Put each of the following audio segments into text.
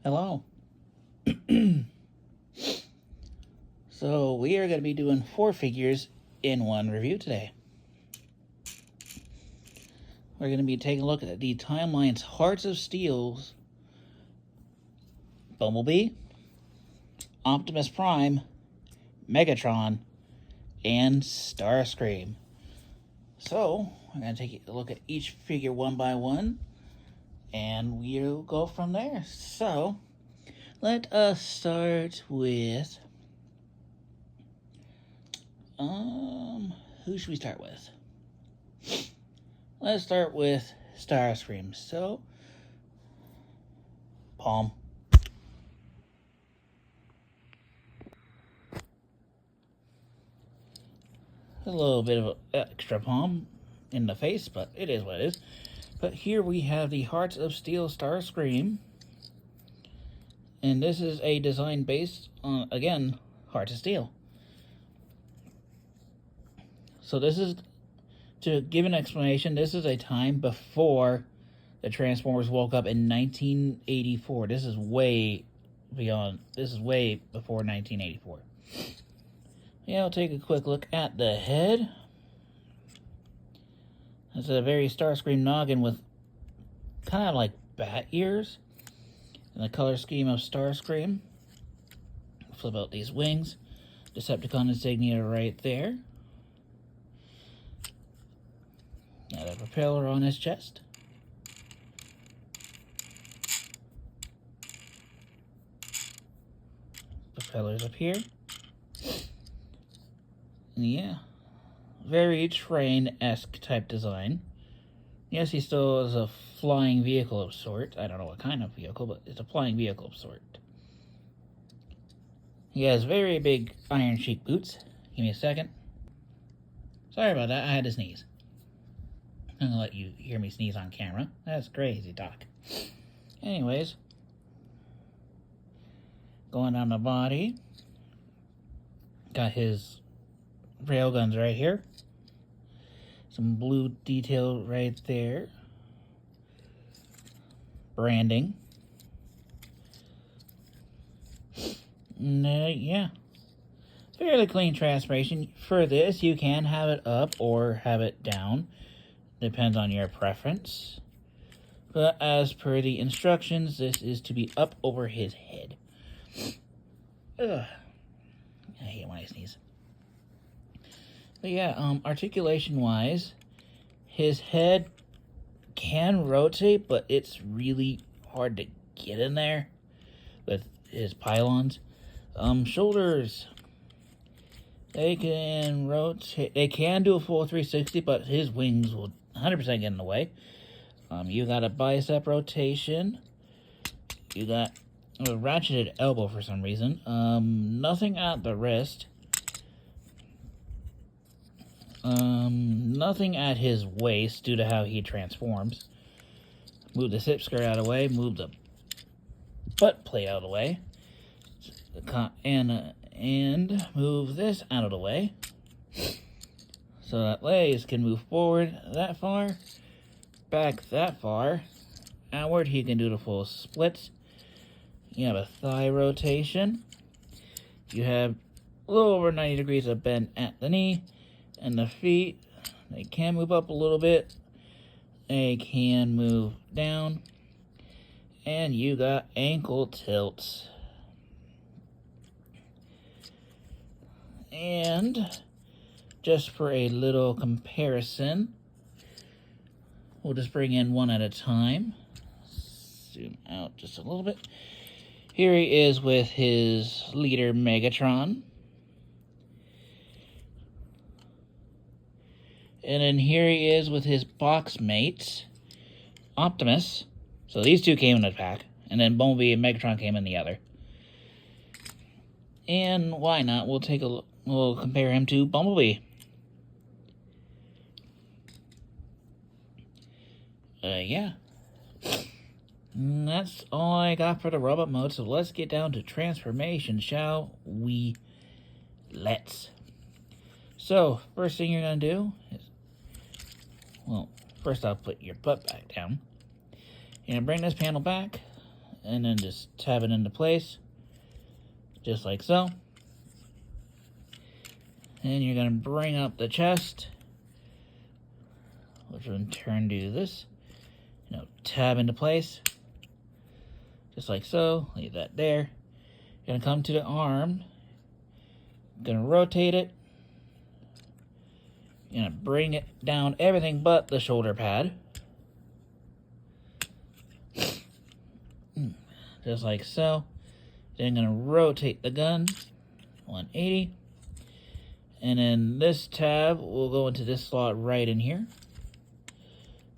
Hello. So we are going to be doing 4 figures in one review today. We're going to be taking a look at the Timeline's Hearts of Steel's Bumblebee, Optimus Prime, Megatron, and Starscream. So we're going to take a look at each figure one by one, and we'll go from there. So let us start with who should we start with? Let's start with Starscream. So, palm. A little bit of an extra palm in the face, but it is what it is. But here we have the Hearts of Steel Starscream. And this is a design based on, again, Hearts of Steel. So this is, to give an explanation, this is a time before the Transformers woke up in 1984. This is way before 1984. Yeah, I'll take a quick look at the head. It's a very Starscream noggin with kind of like bat ears. And the color scheme of Starscream. Flip out these wings. Decepticon insignia right there. Got a propeller on his chest. Propellers up here. And yeah, very train-esque type design. Yes, he still is a flying vehicle of sort. I don't know what kind of vehicle, but it's a flying vehicle of sort. He has very big iron cheek boots. Give me a second. Sorry about that, I had to sneeze. I'm gonna let you hear me sneeze on camera. That's crazy talk. Anyways, going down the body, got his railguns right here. Some blue detail right there. Branding. And, yeah. Fairly clean transformation. For this, you can have it up or have it down. Depends on your preference. But as per the instructions, this is to be up over his head. Ugh. I hate when I sneeze. But yeah, articulation-wise, his head can rotate, but it's really hard to get in there with his pylons. Shoulders, they can rotate. They can do a full 360, but his wings will 100% get in the way. You got a bicep rotation. You got a ratcheted elbow for some reason. Nothing at the wrist. Nothing at his waist due to how he transforms. Move the hip skirt out of the way. Move the butt plate out of the way. And move this out of the way. So that legs can move forward that far. Back that far. Outward, he can do the full splits. You have a thigh rotation. You have a little over 90 degrees of bend at the knee. And the feet, they can move up a little bit. They can move down. And you got ankle tilts. And just for a little comparison, we'll just bring in one at a time. Zoom out just a little bit. Here he is with his leader, Megatron. And then here he is with his box mates, Optimus. So these two came in a pack. And then Bumblebee and Megatron came in the other. And why not? We'll compare him to Bumblebee. Yeah. And that's all I got for the robot mode. So let's get down to transformation, shall we? Let's. So, first thing you're going to do is, well, first I'll put your butt back down. You're going to bring this panel back, and then just tab it into place, just like so. And you're going to bring up the chest, which will in turn do this. Tab into place, just like so. Leave that there. You're going to come to the arm, going to rotate it. You're going to bring it down everything but the shoulder pad. Just like so. Then I'm going to rotate the gun 180. And then this tab will go into this slot right in here.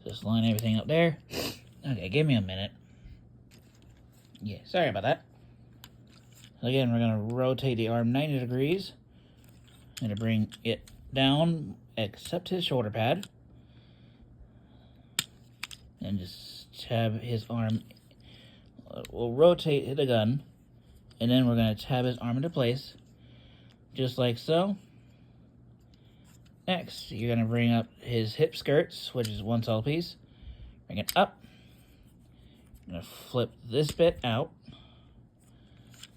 Just line everything up there. Okay, give me a minute. Yeah, sorry about that. Again, we're going to rotate the arm 90 degrees. I'm going to bring it down, except his shoulder pad. And just tab his arm. We'll rotate the gun. And then we're going to tab his arm into place. Just like so. Next, you're going to bring up his hip skirts, which is one solid piece. Bring it up. I'm going to flip this bit out.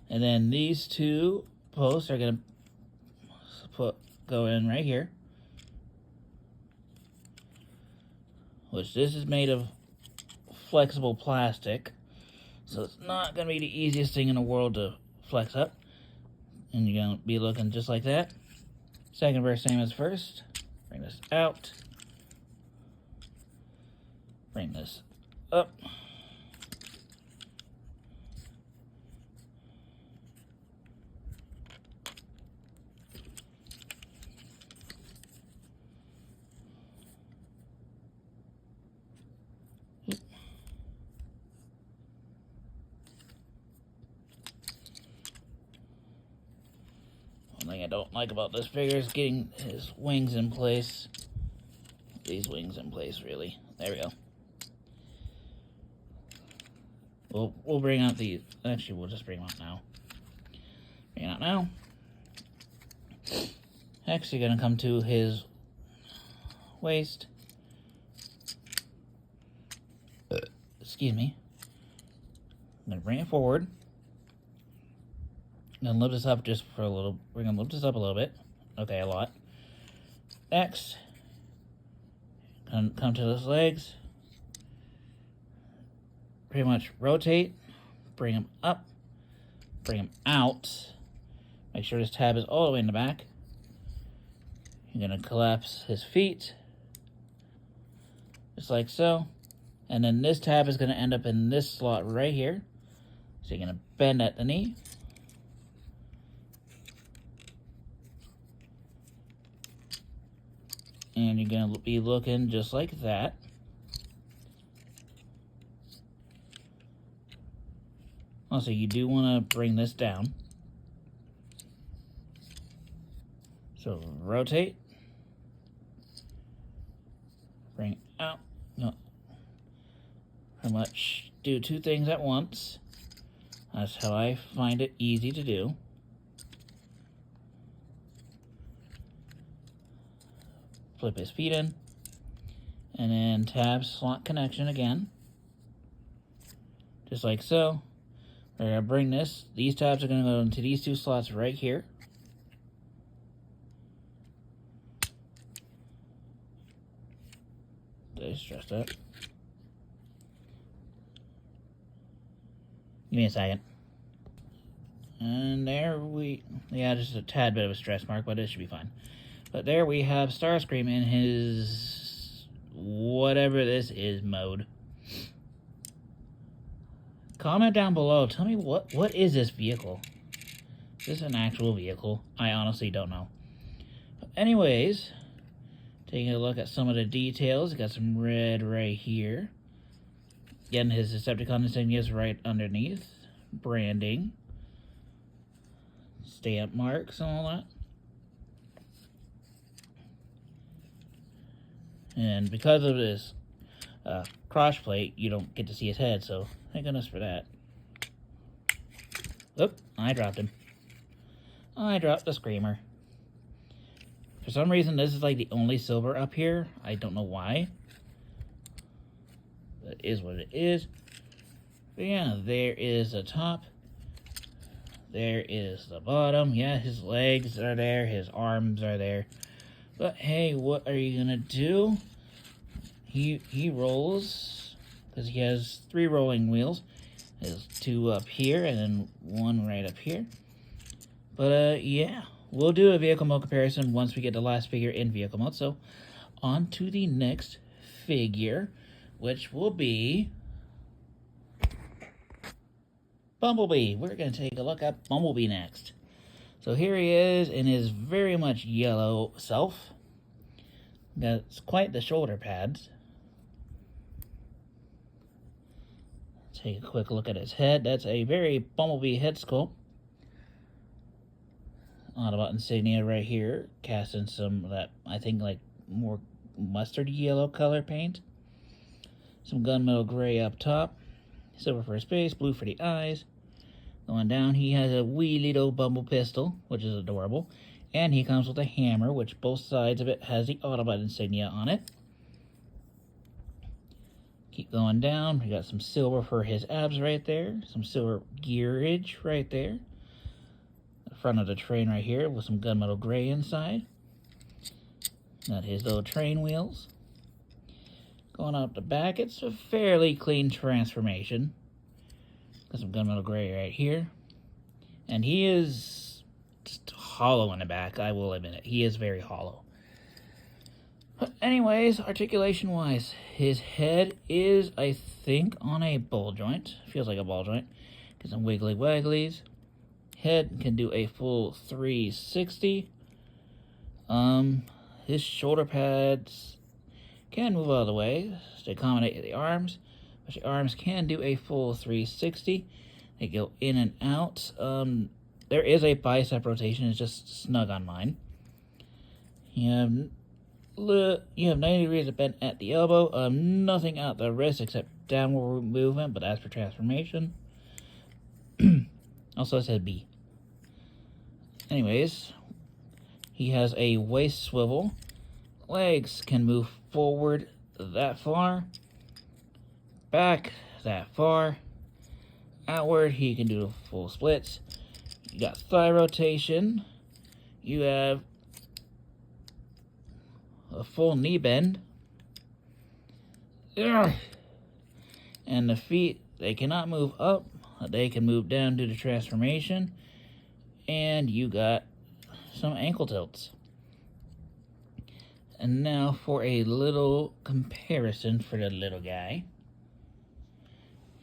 And then these two posts are going to go in right here. Which this is made of flexible plastic. So it's not going to be the easiest thing in the world to flex up. And you're going to be looking just like that. Second verse, same as first. Bring this out. Bring this up. One thing I don't like about this figure is getting his wings in place. These wings in place, really. There we go. We'll bring out these. Actually, we'll just bring them out now. Bring it out now. Next, you're gonna come to his waist. Excuse me. I'm gonna bring it forward. I'm gonna lift this up just for a little. We're gonna lift this up a little bit. Okay, a lot. Next, come to his legs. Pretty much rotate. Bring him up. Bring him out. Make sure this tab is all the way in the back. You're gonna collapse his feet, just like so. And then this tab is gonna end up in this slot right here. So you're gonna bend at the knee. And you're going to be looking just like that. Also, you do want to bring this down. So, rotate. Bring it out. No. Pretty much do two things at once. That's how I find it easy to do. Flip his feet in, and then tab slot connection again, just like so. We're going to bring these tabs are going to go into these two slots right here. Did I stress that? Give me a second. And there yeah, just a tad bit of a stress mark, but it should be fine. But there we have Starscream in his whatever this is mode. Comment down below. Tell me what is this vehicle? Is this an actual vehicle? I honestly don't know. But anyways, taking a look at some of the details. Got some red right here. Again, his Decepticon insignia is right underneath. Branding. Stamp marks and all that. And because of this cross plate, you don't get to see his head, so thank goodness for that. Oop, I dropped him. I dropped the Screamer. For some reason, this is like the only silver up here. I don't know why. But it is what it is. But yeah, there is the top. There is the bottom. Yeah, his legs are there. His arms are there. But hey, what are you gonna do? He rolls because he has 3 rolling wheels. There's 2 up here and then 1 right up here. But yeah, we'll do a vehicle mode comparison once we get the last figure in vehicle mode. So on to the next figure, which will be Bumblebee. We're going to take a look at Bumblebee next. So here he is in his very much yellow self. That's quite the shoulder pads. Take a quick look at his head. That's a very Bumblebee head sculpt. Autobot insignia right here, cast in some of that, I think, like more mustard yellow color paint. Some gunmetal gray up top. Silver for his face, blue for the eyes. Going down, he has a wee little Bumble pistol, which is adorable. And he comes with a hammer, which both sides of it has the Autobot insignia on it. Keep going down. We got some silver for his abs right there. Some silver gearage right there. The front of the train right here with some gunmetal gray inside. Got his little train wheels. Going up the back, it's a fairly clean transformation. Got some gunmetal gray right here. And he is just hollow in the back, I will admit it. He is very hollow. But anyways, articulation-wise, his head is, I think, on a ball joint. Feels like a ball joint. Get some wiggly wagglies. Head can do a full 360. His shoulder pads can move out of the way to accommodate the arms, but the arms can do a full 360. They go in and out. There is a bicep rotation. It's just snug on mine. You have 90 degrees of bend at the elbow. Nothing at the wrist except downward movement, but as for transformation. Also, it said B. Anyways, he has a waist swivel. Legs can move forward that far. Back that far. Outward, he can do full splits. You got thigh rotation. You have a full knee bend. Ugh. And the feet, they cannot move up. They can move down due to transformation. And you got some ankle tilts. And now for a little comparison for the little guy.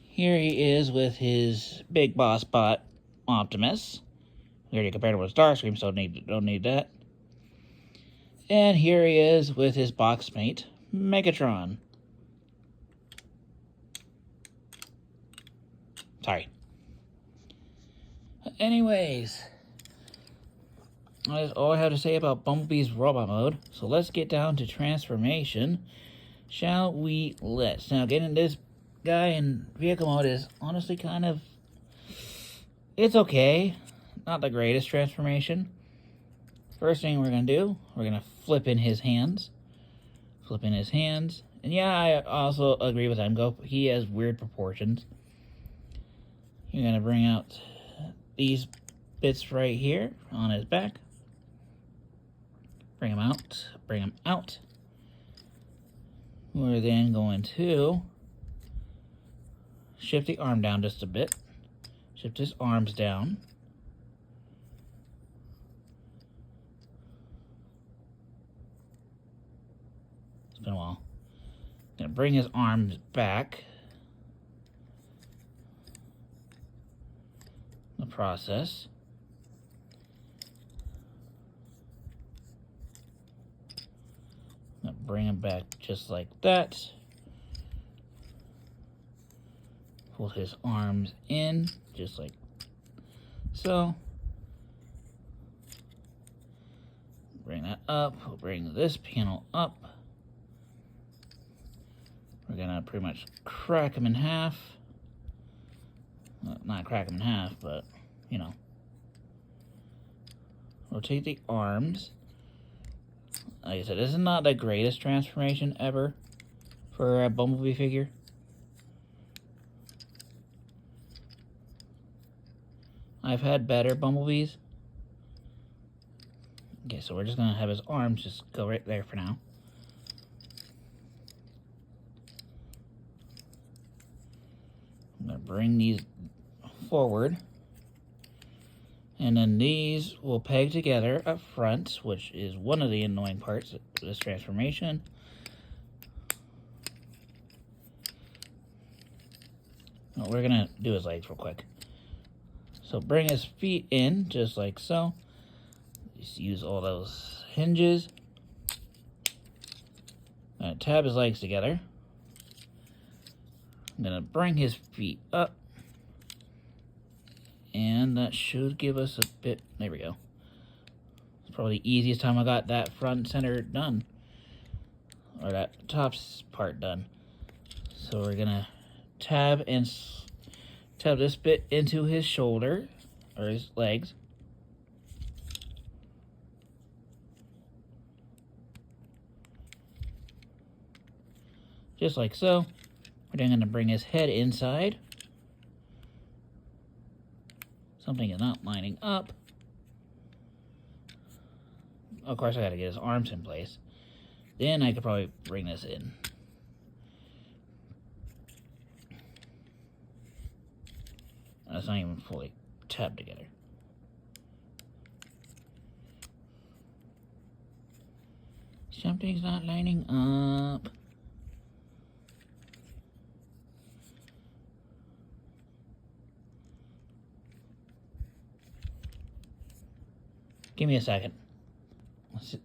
Here he is with his big boss bot, Optimus. We already compared him with Starscream, so don't need that. And here he is with his box mate, Megatron. Sorry. Anyways, that's all I have to say about Bumblebee's robot mode. So let's get down to transformation. Shall we? Let's. Now, getting this guy in vehicle mode is honestly kind of... It's okay. Not the greatest transformation. First thing we're going to do, we're going to flip in his hands. Flip in his hands. And yeah, I also agree with Emgo. He has weird proportions. You're going to bring out these bits right here on his back. Bring him out. Bring him out. We're then going to shift the arm down just a bit. Shift his arms down. It's been a while. Gonna bring his arms back. The process. Gonna bring him back just like that. Pull his arms in, just like so. Bring that up. We'll bring this panel up. We're gonna pretty much crack him in half. Well, not crack him in half, but, you know. Rotate the arms. Like I said, this is not the greatest transformation ever for a Bumblebee figure. I've had better Bumblebees. Okay, so we're just gonna have his arms just go right there for now. I'm gonna bring these forward. And then these will peg together up front, which is one of the annoying parts of this transformation. What we're gonna do his legs real quick. So bring his feet in, just like so. Just use all those hinges. I'm gonna tab his legs together. I'm gonna bring his feet up. And that should give us a bit, there we go. It's probably the easiest time I got that front center done. Or that top part done. So we're gonna tab this bit into his shoulder, or his legs. Just like so. We're then gonna bring his head inside. Something is not lining up. Of course, I gotta get his arms in place. Then I could probably bring this in. That's not even fully tabbed together. Something's not lining up. Give me a second. So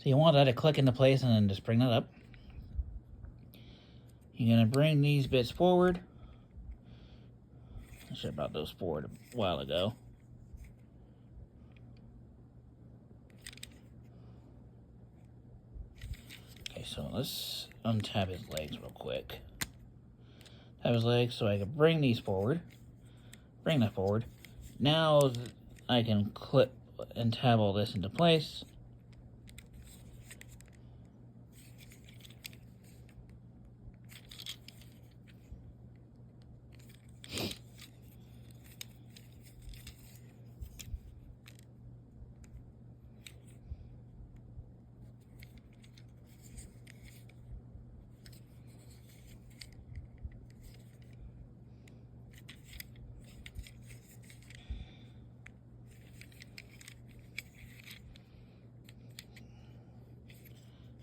you want that to click into place and then just bring that up. You're going to bring these bits forward. I should have brought those forward a while ago. Okay, so let's untab his legs real quick. Tab his legs so I can bring these forward. Bring that forward. Now I can clip and tab all this into place.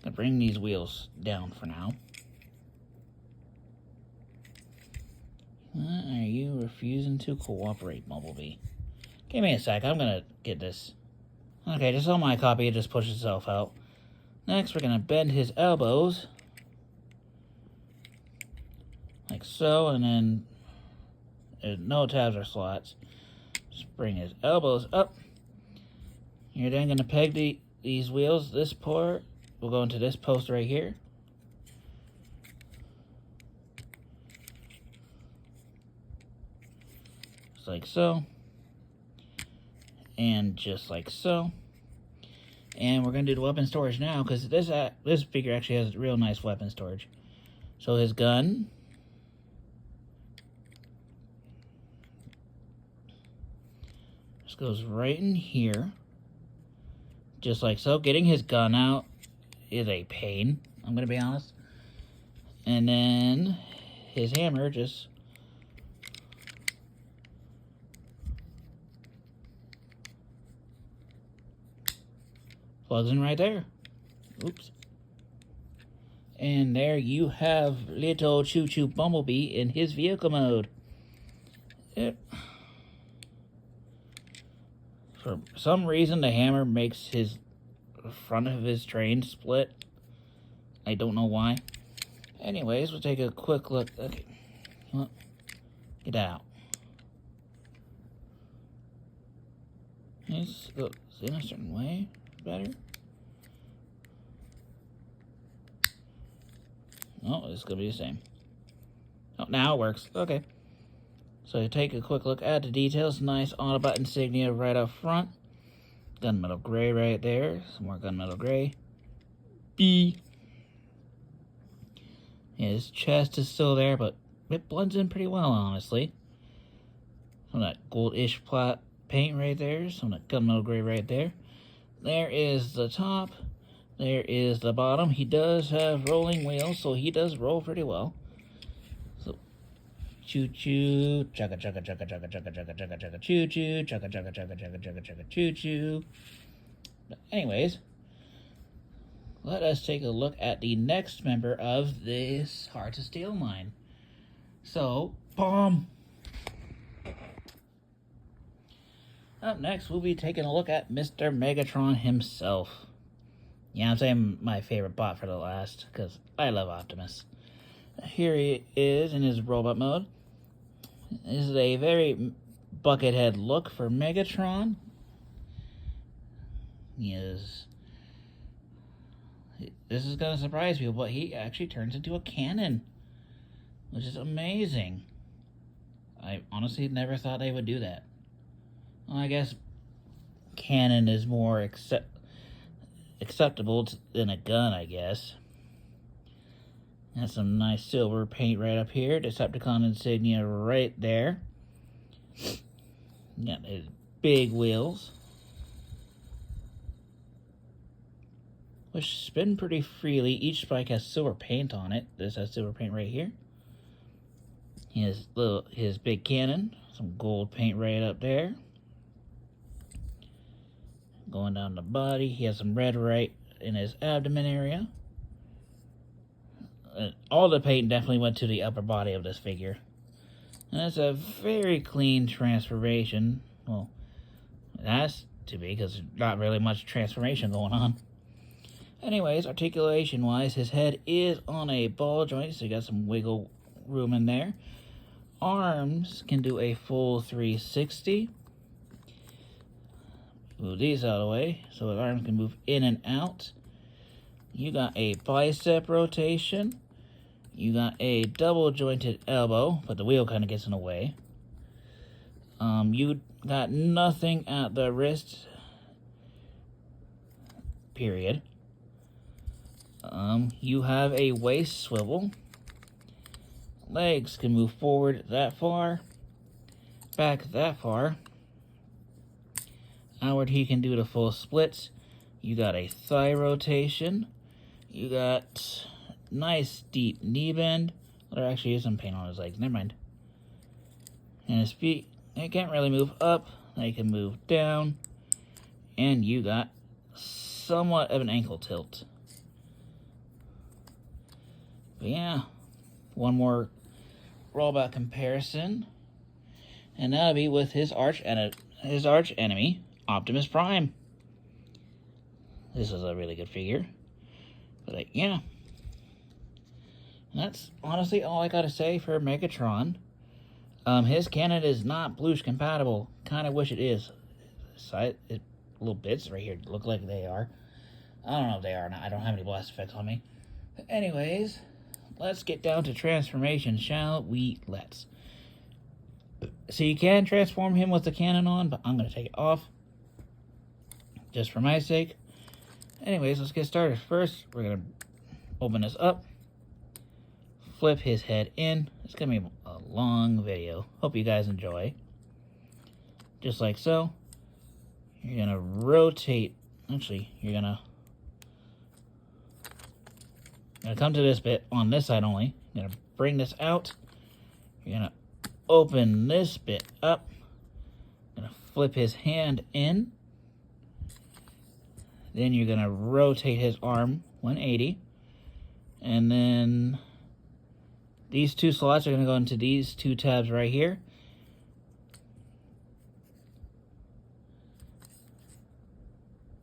I'll bring these wheels down for now. Are you refusing to cooperate, Bumblebee? Give me a sec, I'm gonna get this. Okay, just on my copy, it just pushes itself out. Next, we're gonna bend his elbows. Like so, and then there's no tabs or slots. Just bring his elbows up. You're then gonna peg these wheels. This part will go into this post right here. Just like so. And just like so. And we're going to do the weapon storage now, because this figure actually has real nice weapon storage. So his gun. Just goes right in here. Just like so. Getting his gun out is a pain, I'm going to be honest. And then his hammer just plugs in right there. Oops. And there you have little Choo Choo Bumblebee in his vehicle mode. For some reason, the hammer makes his front of his train split. I don't know why. Anyways, we'll take a quick look. Okay. Well, get out. It's in a certain way. Better. Oh, it's gonna be the same. Oh, now it works. Okay. So take a quick look at the details. Nice Autobot insignia right up front. Gunmetal gray right there. Some more gunmetal gray. B. Yeah, his chest is still there, but it blends in pretty well, honestly. Some of that goldish paint right there. Some gunmetal gray right there. There is the top. There is the bottom. He does have rolling wheels, so he does roll pretty well. So, choo-choo, chugga, chugga, chugga, chugga, chugga, chugga, chugga, chugga, choo-choo, chugga, chugga, chugga, chugga, chugga, chugga, choo-choo. But anyways, let us take a look at the next member of this Hearts of Steel line. So, bomb! Up next, we'll be taking a look at Mr. Megatron himself. Yeah, I'm saying my favorite bot for the last, because I love Optimus. Here he is in his robot mode. This is a very buckethead look for Megatron. This is going to surprise people, but he actually turns into a cannon, which is amazing. I honestly never thought they would do that. Well, I guess cannon is more acceptable than a gun, I guess. That's some nice silver paint right up here. Decepticon insignia right there. Got his big wheels, which spin pretty freely. Each spike has silver paint on it. This has silver paint right here. He has his big cannon. Some gold paint right up there. Going down the body, he has some red right in his abdomen area. All the paint definitely went to the upper body of this figure. And it's a very clean transformation. Well, it has to be, because there's not really much transformation going on. Anyways, articulation-wise, his head is on a ball joint, so you got some wiggle room in there. Arms can do a full 360. Move these out of the way so his arms can move in and out. You got a bicep rotation. You got a double jointed elbow, but the wheel kind of gets in the way. You got nothing at the wrist, period. You have a waist swivel. Legs can move forward that far, back that far. Outward, he can do the full splits. You got a thigh rotation. You got nice deep knee bend. There actually is some paint on his legs. Never mind. And his feet, they can't really move up. They can move down. And you got somewhat of an ankle tilt. But yeah, one more rollback comparison. And that'll be with his arch enemy, Optimus Prime. This is a really good figure. But yeah. And that's honestly all I gotta say for Megatron. His cannon is not Blush compatible. Kind of wish it is. Little bits right here look like they are. I don't know if they are or not. I don't have any blast effects on me. But anyways, let's get down to transformation, shall we? Let's. So you can transform him with the cannon on, but I'm going to take it off, just for my sake. Anyways, let's get started. First, we're going to open this up, flip his head in. It's going to be a long video. Hope you guys enjoy. Just like so. You're going to rotate. Actually, you're going to come to this bit on this side only. You're going to bring this out. You're going to open this bit up. I'm going to flip his hand in. Then you're going to rotate his arm 180. And then these two slots are going to go into these two tabs right here.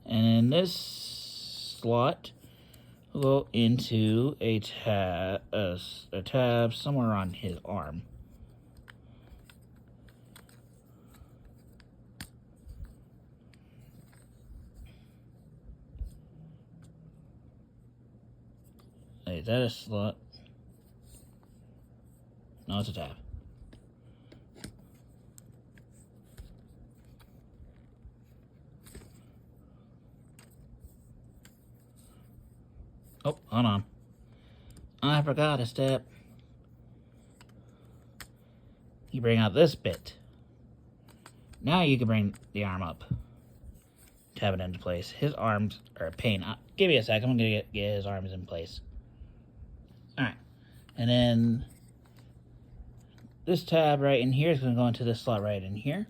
And then this slot will go into a tab somewhere on his arm. Is that a slot? No, it's a tab. Oh, hold on. I forgot a step. You bring out this bit. Now you can bring the arm up. Tab it into place. His arms are a pain. Give me a sec. I'm going to get his arms in place. Alright. And then this tab right in here is going to go into this slot right in here.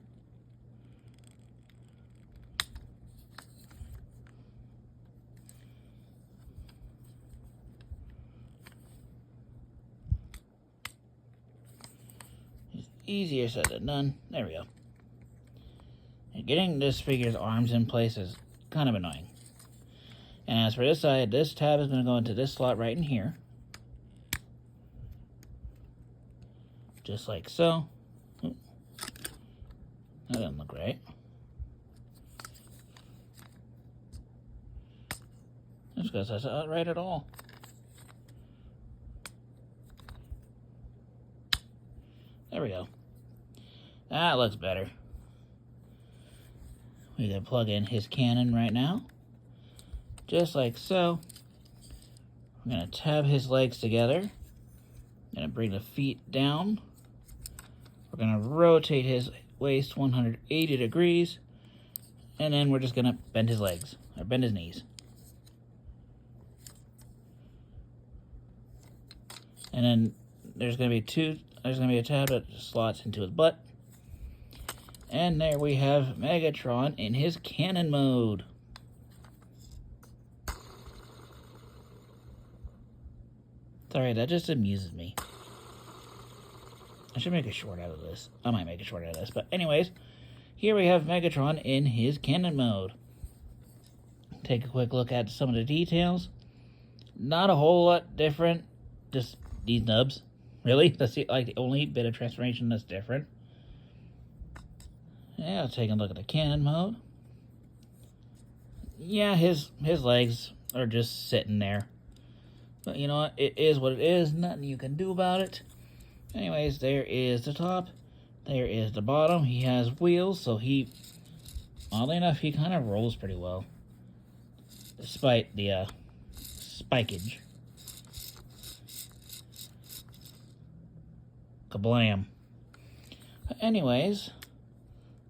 It's easier said than done. There we go. And getting this figure's arms in place is kind of annoying. And as for this side, this tab is going to go into this slot right in here. Just like so. Ooh. That doesn't look right. That's because that's not right at all. There we go. That looks better. We can plug in his cannon right now. Just like so. We're going to tab his legs together. Going to bring the feet down. We're going to rotate his waist 180 degrees. And then we're just going to bend his legs. Or bend his knees. And then there's going to be a tab that slots into his butt. And there we have Megatron in his cannon mode. Sorry, that just amuses me. I should make a short out of this. I might make a short out of this. But anyways, here we have Megatron in his cannon mode. Take a quick look at some of the details. Not a whole lot different. Just these nubs. Really? That's the only bit of transformation that's different. Yeah, I'll take a look at the cannon mode. Yeah, his legs are just sitting there. But you know what? It is what it is. Nothing you can do about it. Anyways, there is the top. There is the bottom. He has wheels, so oddly enough, he kind of rolls pretty well. Despite the spikage. Kablam. But anyways,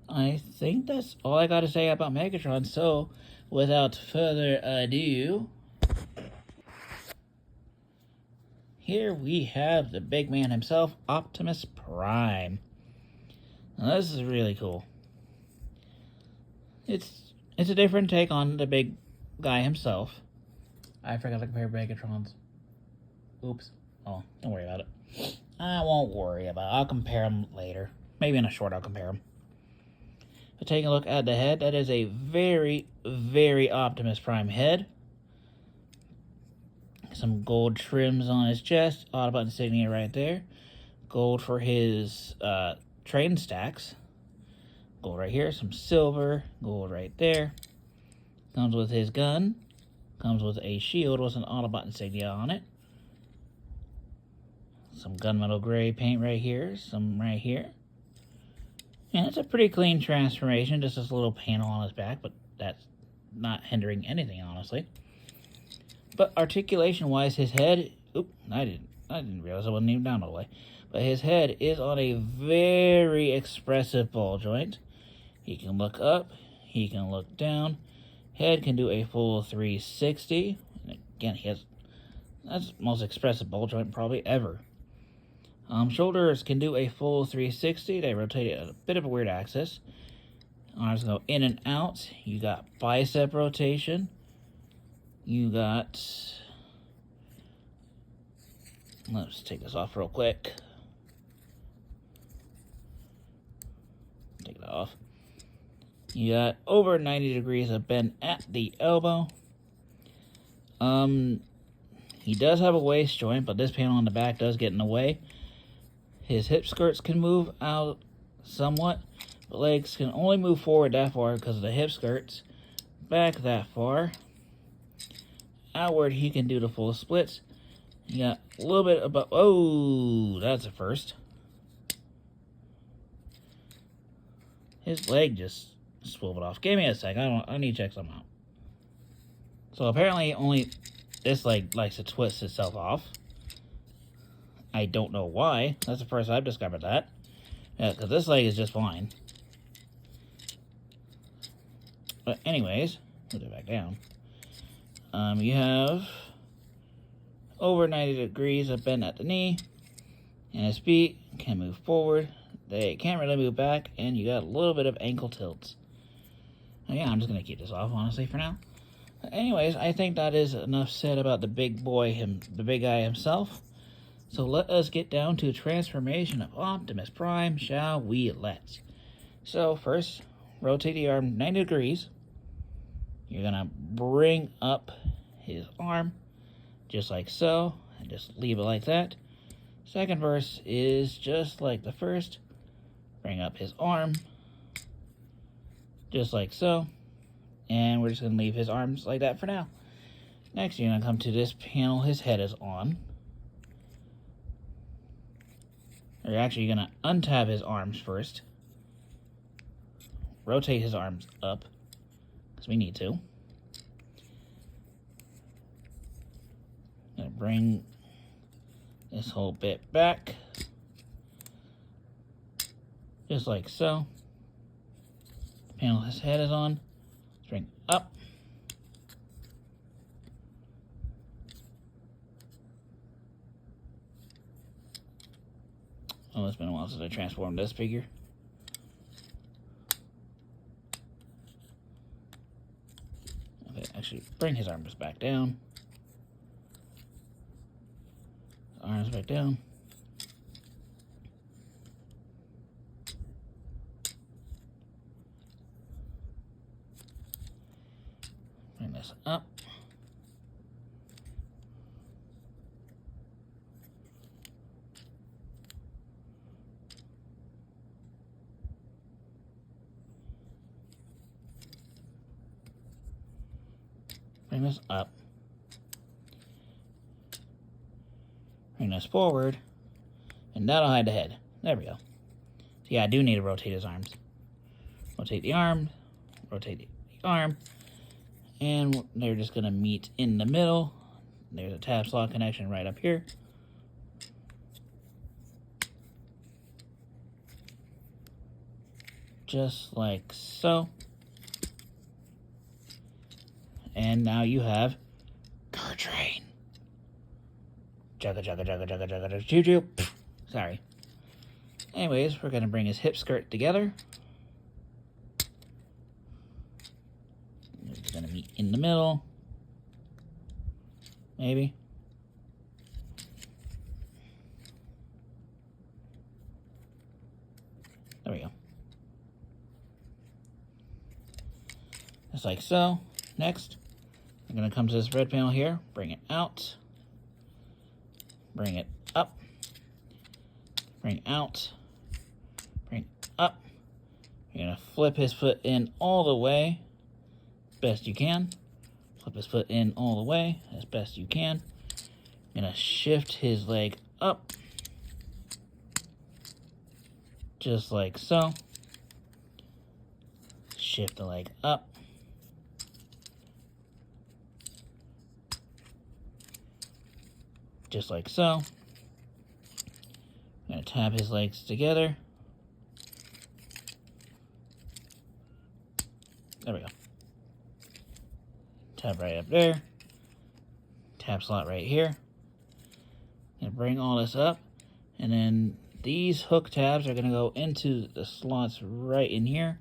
I think that's all I got to say about Megatron. So, without further ado, here we have the big man himself, Optimus Prime. Now, this is really cool. It's a different take on the big guy himself. I forgot to compare Megatrons. Oops. Oh, don't worry about it. I won't worry about it. I'll compare them later. Maybe in a short I'll compare them. But taking a look at the head, that is a very, very Optimus Prime head. Some gold trims on his chest. Autobot insignia right there. Gold for his train stacks. Gold right here. Some silver. Gold right there. Comes with his gun. Comes with a shield with an Autobot insignia on it. Some gunmetal gray paint right here. Some right here. And it's a pretty clean transformation. Just this little panel on his back. But that's not hindering anything, honestly. But articulation-wise, his head... Oop, I didn't realize I wasn't even down all the way. But his head is on a very expressive ball joint. He can look up. He can look down. Head can do a full 360. And again, that's the most expressive ball joint probably ever. Shoulders can do a full 360. They rotate it at a bit of a weird axis. Arms go in and out. You got bicep rotation. You got... Let's take this off real quick. Take that off. You got over 90 degrees of bend at the elbow. He does have a waist joint, but this panel on the back does get in the way. His hip skirts can move out somewhat, but legs can only move forward that far because of the hip skirts. Back that far. Outward, he can do the full splits. You got a little bit about... Oh, that's a first. His leg just swiveled off. Give me a sec. I need to check something out. So apparently only this leg likes to twist itself off. I don't know why. That's the first I've discovered that. Yeah, because this leg is just fine. But anyways, put it back down. You have over 90 degrees of bend at the knee, and his feet can move forward. They can't really move back, and you got a little bit of ankle tilts. Yeah, I'm just going to keep this off, honestly, for now. But anyways, I think that is enough said about the big guy himself. So let us get down to transformation of Optimus Prime, shall we? Let's. So first, rotate the arm 90 degrees. You're going to bring up his arm, just like so, and just leave it like that. Second verse is just like the first. Bring up his arm, just like so. And we're just going to leave his arms like that for now. Next, you're going to come to this panel. His head is on. Or actually, you're going to untab his arms first. Rotate his arms up, because we need to. Going to bring this whole bit back. Just like so. Panel his head is on. Bring up. Oh, it's been a while since I transformed this figure. Okay, actually, bring his arms back down. Arms back down. Bring this up. Bring this up. Bring this forward. And that'll hide the head. There we go. So yeah, I do need to rotate his arms. Rotate the arm. Rotate the arm. And they're just going to meet in the middle. There's a tab slot connection right up here. Just like so. And now you have Car Train. Jugga, jugga, jugga, jugga, jugga, jugga, choo choo. Sorry. Anyways, we're going to bring his hip skirt together. It's going to meet in the middle. Maybe. There we go. Just like so. Next, I'm going to come to this red panel here, bring it out, bring it up, bring out, bring up. You're going to flip his foot in all the way, best you can. Flip his foot in all the way, as best you can. You're going to shift his leg up, just like so. Shift the leg up. Just like so. I'm going to tap his legs together. There we go. Tab right up there. Tab slot right here. And bring all this up. And then these hook tabs are going to go into the slots right in here.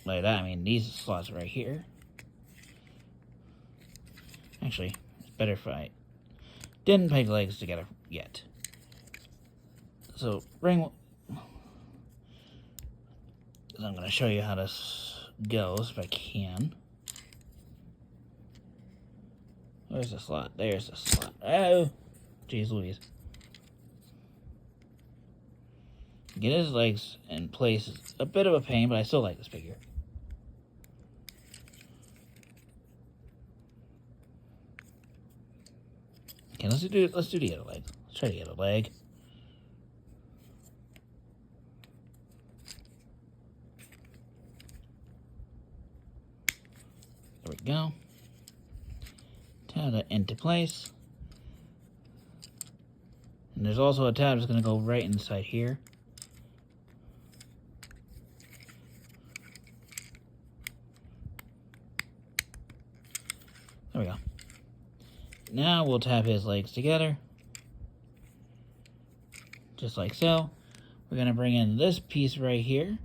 Like that. I mean, these slots right here. Actually, it's better if I didn't peg the legs together yet. So, I'm going to show you how this goes, if I can. Where's the slot? There's the slot. Oh! Jeez Louise. Get his legs in place is a bit of a pain, but I still like this figure. Okay, let's do the other leg. Let's try the other leg. There we go. Tab that into place. And there's also a tab that's going to go right inside here. Now we'll tap his legs together. Just like so. We're going to bring in this piece right here.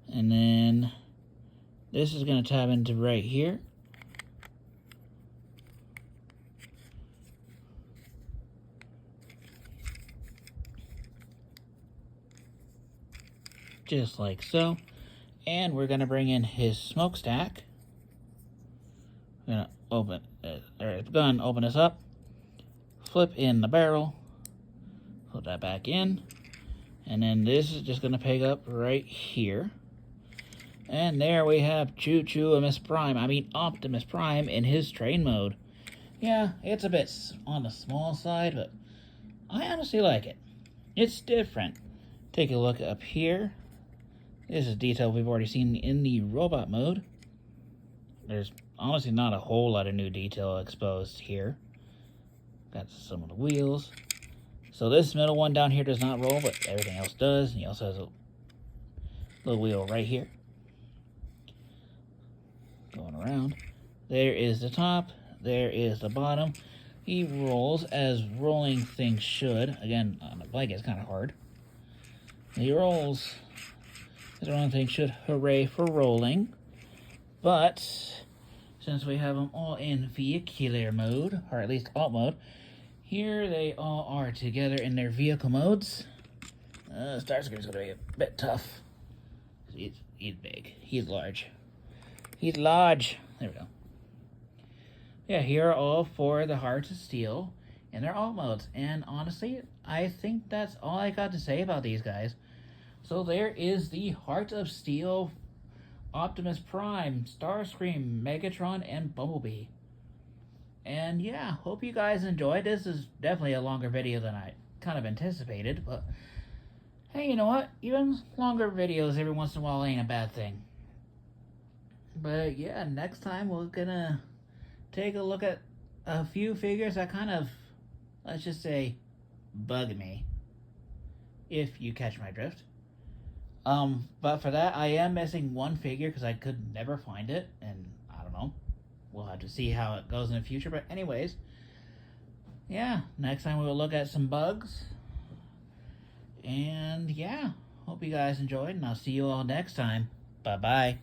And then this is going to tap into right here. Just like so. And we're going to bring in his smokestack. We're going to open this up. Flip in the barrel. Put that back in. And then this is just going to peg up right here. And there we have Optimus Prime in his train mode. Yeah, it's a bit on the small side, but I honestly like it. It's different. Take a look up here. This is detail we've already seen in the robot mode. There's honestly not a whole lot of new detail exposed here. Got some of the wheels. So this middle one down here does not roll, but everything else does. And he also has a little wheel right here. Going around. There is the top. There is the bottom. He rolls as rolling things should. Again, on the bike it's kind of hard. He rolls as rolling things should. Hooray for rolling. But since we have them all in vehicular mode, or at least alt mode, here they all are together in their vehicle modes. Starscream's going to be a bit tough. He's big. He's large. He's large. There we go. Yeah, here are all four of the Hearts of Steel in their alt modes. And honestly, I think that's all I got to say about these guys. So there is the Heart of Steel, Optimus Prime, Starscream, Megatron, and Bumblebee. And yeah, hope you guys enjoyed. This is definitely a longer video than I kind of anticipated. But hey, you know what? Even longer videos every once in a while ain't a bad thing. But yeah, next time we're gonna take a look at a few figures that kind of, let's just say, bug me, if you catch my drift. But for that, I am missing one figure because I could never find it, and I don't know. We'll have to see how it goes in the future. But anyways, yeah, next time we will look at some bugs. And yeah, hope you guys enjoyed, and I'll see you all next time. Bye-bye.